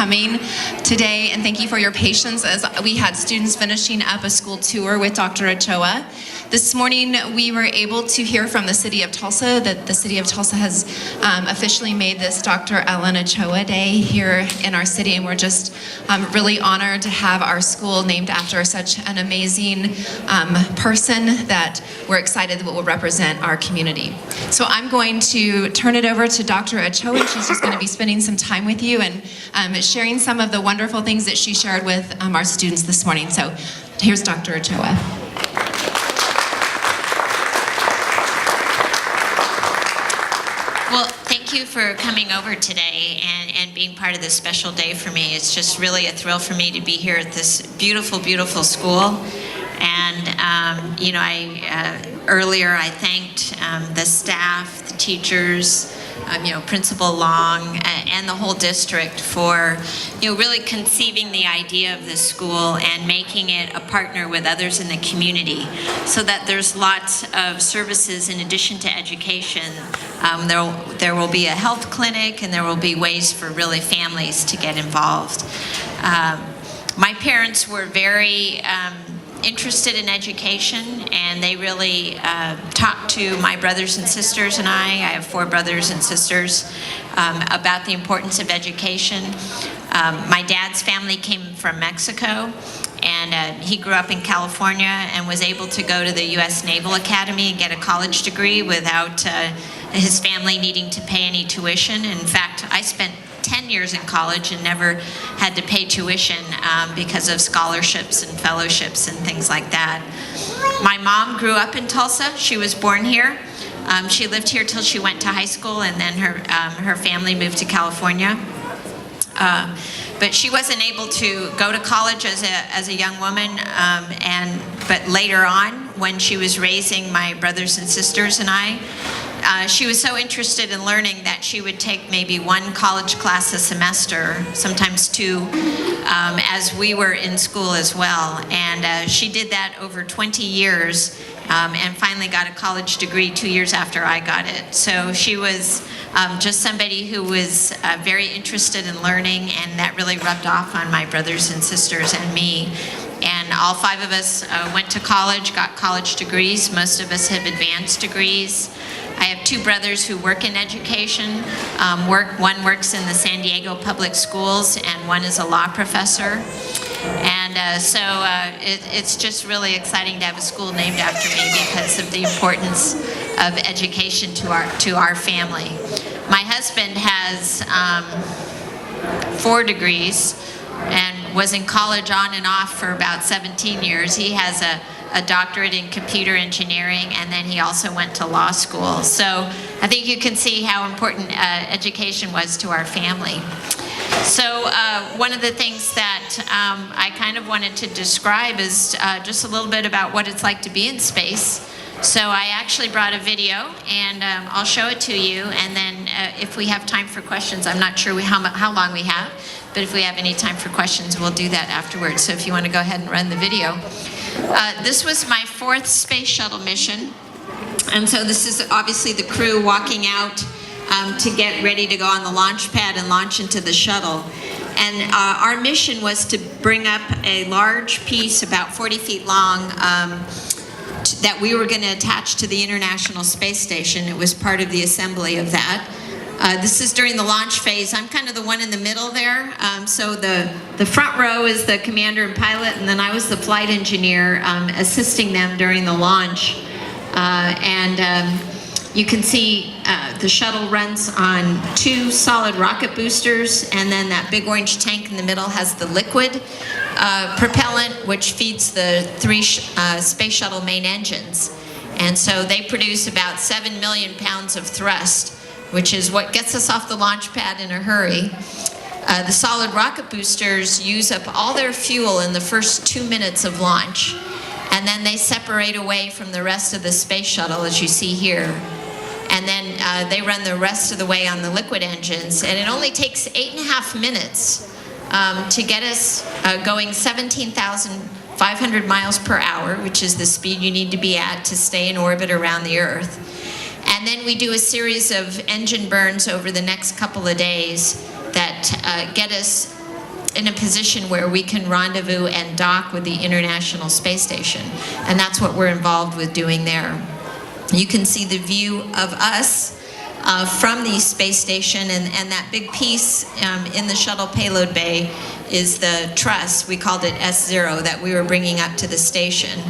coming today, and thank you for your patience as we had students finishing up a school tour with Dr. Ochoa. This morning, we were able to hear from the City of Tulsa that the City of Tulsa has officially made this Dr. Ellen Ochoa Day here in our city, and we're just really honored to have our school named after such an amazing person that we're excited that will represent our community. So I'm going to turn it over to Dr. Ochoa, and she's just going to be spending some time with you and sharing some of the wonderful things that she shared with our students this morning. So here's Dr. Ochoa. Well, thank you for coming over today and being part of this special day for me. It's just really a thrill for me to be here at this beautiful, beautiful school. And, you know, earlier I thanked the staff, the teachers, you know, Principal Long, and the whole district for, you know, really conceiving the idea of this school and making it a partner with others in the community so that there's lots of services in addition to education. There will be a health clinic, and there will be ways for really families to get involved. My parents were very interested in education, and they really talked to my brothers and sisters and I have 4 brothers and sisters, about the importance of education. My dad's family came from Mexico, and he grew up in California and was able to go to the U.S. Naval Academy and get a college degree without his family needing to pay any tuition. In fact, I spent 10 years in college and never had to pay tuition because of scholarships and fellowships and things like that. My mom grew up in Tulsa. She was born here. She lived here till she went to high school, and then her family moved to California. But she wasn't able to go to college as a young woman, but later on, when she was raising my brothers and sisters and I, she was so interested in learning that she would take maybe 1 college class a semester, sometimes 2, as we were in school as well. And she did that over 20 years and finally got a college degree 2 years after I got it. So she was just somebody who was very interested in learning, and that really rubbed off on my brothers and sisters and me. And all 5 of us went to college, got college degrees. Most of us have advanced degrees. I have 2 brothers who work in education. One works in the San Diego public schools, and one is a law professor. And so it's just really exciting to have a school named after me because of the importance of education to our family. My husband has 4 degrees and was in college on and off for about 17 years. He has a doctorate in computer engineering, and then he also went to law school. So I think you can see how important education was to our family. So one of the things that I kind of wanted to describe is just a little bit about what it's like to be in space. So I actually brought a video, and I'll show it to you, and then if we have time for questions, I'm not sure how long we have, but if we have any time for questions, we'll do that afterwards. So if you want to go ahead and run the video. This was my 4th space shuttle mission, and so this is obviously the crew walking out to get ready to go on the launch pad and launch into the shuttle. And our mission was to bring up a large piece about 40 feet long that we were going to attach to the International Space Station. It was part of the assembly of that. This is during the launch phase. I'm kind of the one in the middle there. So the front row is the commander and pilot, and then I was the flight engineer assisting them during the launch. You can see the shuttle runs on 2 solid rocket boosters, and then that big orange tank in the middle has the liquid propellant, which feeds the 3 space shuttle main engines. And so they produce about 7 million pounds of thrust, which is what gets us off the launch pad in a hurry. The solid rocket boosters use up all their fuel in the first 2 minutes of launch, and then they separate away from the rest of the space shuttle, as you see here. And then they run the rest of the way on the liquid engines, and it only takes 8.5 minutes to get us going 17,500 miles per hour, which is the speed you need to be at to stay in orbit around the Earth. And then we do a series of engine burns over the next couple of days that get us in a position where we can rendezvous and dock with the International Space Station. And that's what we're involved with doing there. You can see the view of us from the space station, and that big piece in the shuttle payload bay is the truss. We called it S0 that we were bringing up to the station.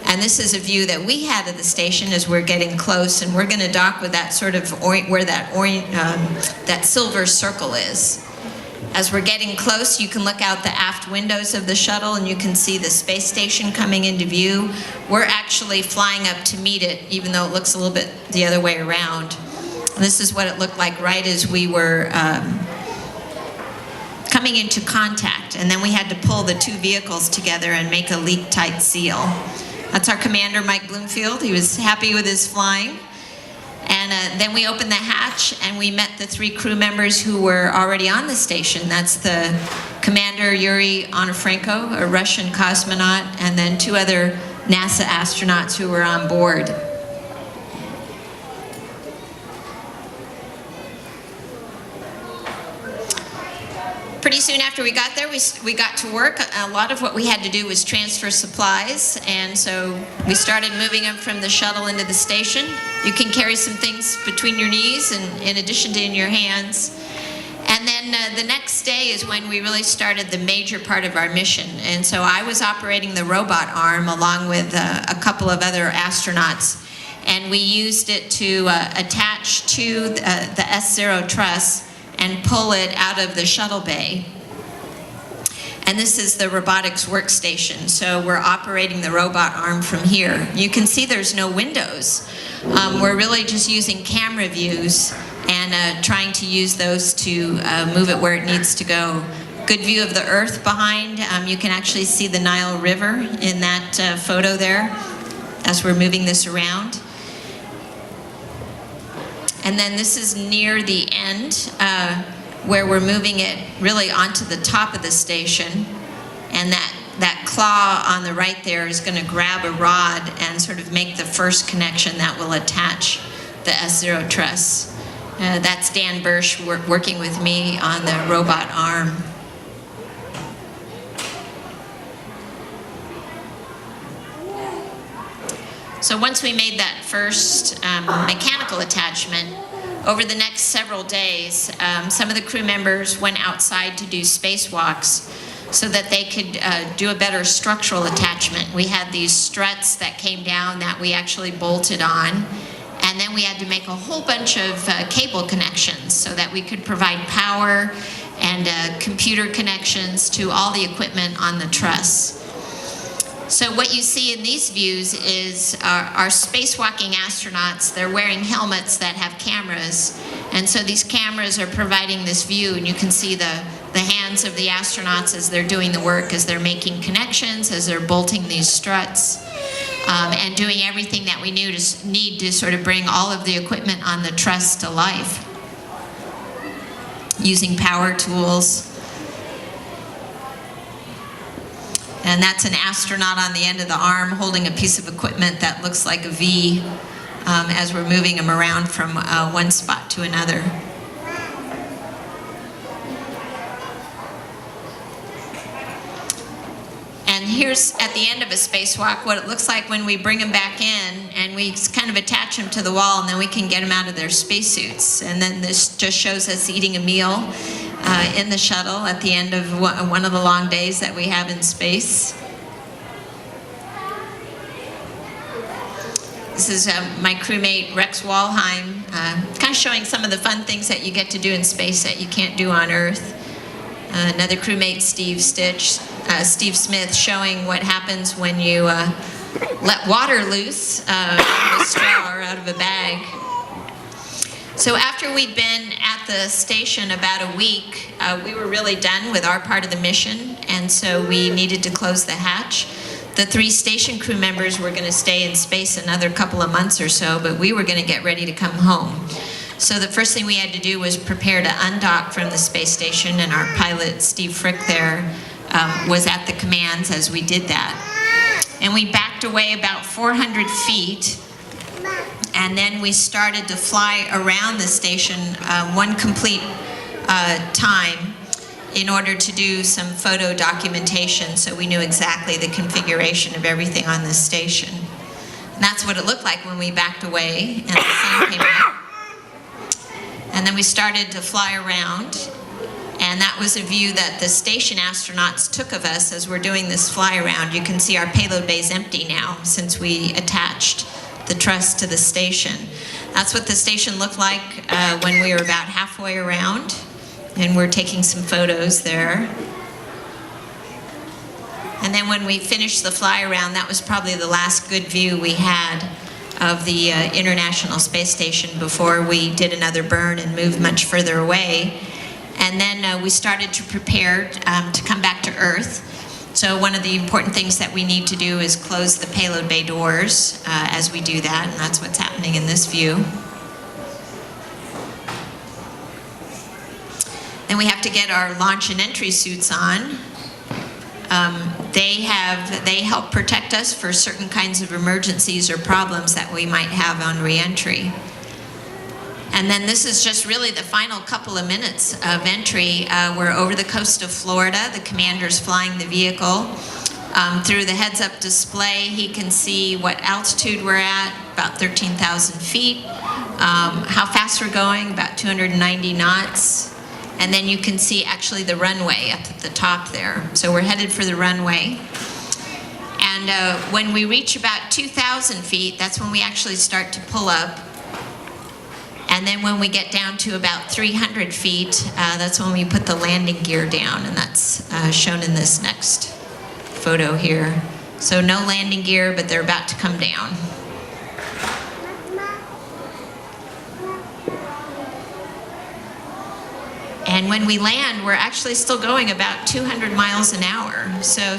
And this is a view that we had of the station as we're getting close, and we're going to dock with that sort of where that silver circle is. As we're getting close, you can look out the aft windows of the shuttle and you can see the space station coming into view. We're actually flying up to meet it, even though it looks a little bit the other way around. And this is what it looked like right as we were coming into contact. And then we had to pull the two vehicles together and make a leak-tight seal. That's our commander, Mike Bloomfield. He was happy with his flying. And then we opened the hatch and we met the 3 crew members who were already on the station. That's the commander, Yuri Onofrenko, a Russian cosmonaut, and then 2 other NASA astronauts who were on board. Pretty soon after we got there, we got to work. A lot of what we had to do was transfer supplies, and so we started moving them from the shuttle into the station. You can carry some things between your knees and in addition to in your hands. And then the next day is when we really started the major part of our mission. And so I was operating the robot arm along with a couple of other astronauts, and we used it to attach to the S0 truss and pull it out of the shuttle bay. And this is the robotics workstation. So we're operating the robot arm from here. You can see there's no windows. We're really just using camera views and trying to use those to move it where it needs to go. Good view of the Earth behind. You can actually see the Nile River in that photo there as we're moving this around. And then this is near the end where we're moving it really onto the top of the station. And that claw on the right there is going to grab a rod and sort of make the first connection that will attach the S0 truss. That's Dan Birch working with me on the robot arm. So once we made that first mechanical attachment, over the next several days, some of the crew members went outside to do spacewalks so that they could do a better structural attachment. We had these struts that came down that we actually bolted on, and then we had to make a whole bunch of cable connections so that we could provide power and computer connections to all the equipment on the truss. So what you see in these views is our spacewalking astronauts. They're wearing helmets that have cameras, and so these cameras are providing this view, and you can see the hands of the astronauts as they're doing the work, as they're making connections, as they're bolting these struts, and doing everything that we need to sort of bring all of the equipment on the truss to life, using power tools. And that's an astronaut on the end of the arm holding a piece of equipment that looks like a V as we're moving him around from one spot to another. And here's at the end of a spacewalk what it looks like when we bring them back in and we kind of attach them to the wall, and then we can get them out of their spacesuits. And then this just shows us eating a meal in the shuttle at the end of one of the long days that we have in space. This is my crewmate Rex Walheim, kind of showing some of the fun things that you get to do in space that you can't do on Earth. Another crewmate, Steve Smith, showing what happens when you let water loose out of a straw or out of a bag. So after we'd been at the station about a week, we were really done with our part of the mission, and so we needed to close the hatch. The 3 station crew members were going to stay in space another couple of months or so, but we were going to get ready to come home. So the first thing we had to do was prepare to undock from the space station, and our pilot, Steve Frick there, was at the commands as we did that. And we backed away about 400 feet, and then we started to fly around the station one complete time. in order to do some photo documentation so we knew exactly the configuration of everything on this station. And that's what it looked like when we backed away and the sun came out. And then we started to fly around, and that was a view that the station astronauts took of us as we're doing this fly around. You can see our payload bay is empty now since we attached the truss to the station. That's what the station looked like when we were about halfway around, and we're taking some photos there. And then when we finished the fly around, that was probably the last good view we had of the International Space Station before we did another burn and moved much further away. And then we started to prepare to come back to Earth. So one of the important things that we need to do is close the payload bay doors as we do that, and that's what's happening in this view. Then we have to get our launch and entry suits on. They help protect us for certain kinds of emergencies or problems that we might have on re-entry. And then this is just really the final couple of minutes of entry. We're over the coast of Florida. The commander's flying the vehicle. Through the heads-up display, he can see what altitude we're at, about 13,000 feet. How fast we're going, about 290 knots. And then you can see actually the runway up at the top there. So we're headed for the runway. And when we reach about 2,000 feet, that's when we actually start to pull up. And then when we get down to about 300 feet, that's when we put the landing gear down, and that's shown in this next photo here. So no landing gear, but they're about to come down. And when we land, we're actually still going about 200 miles an hour. So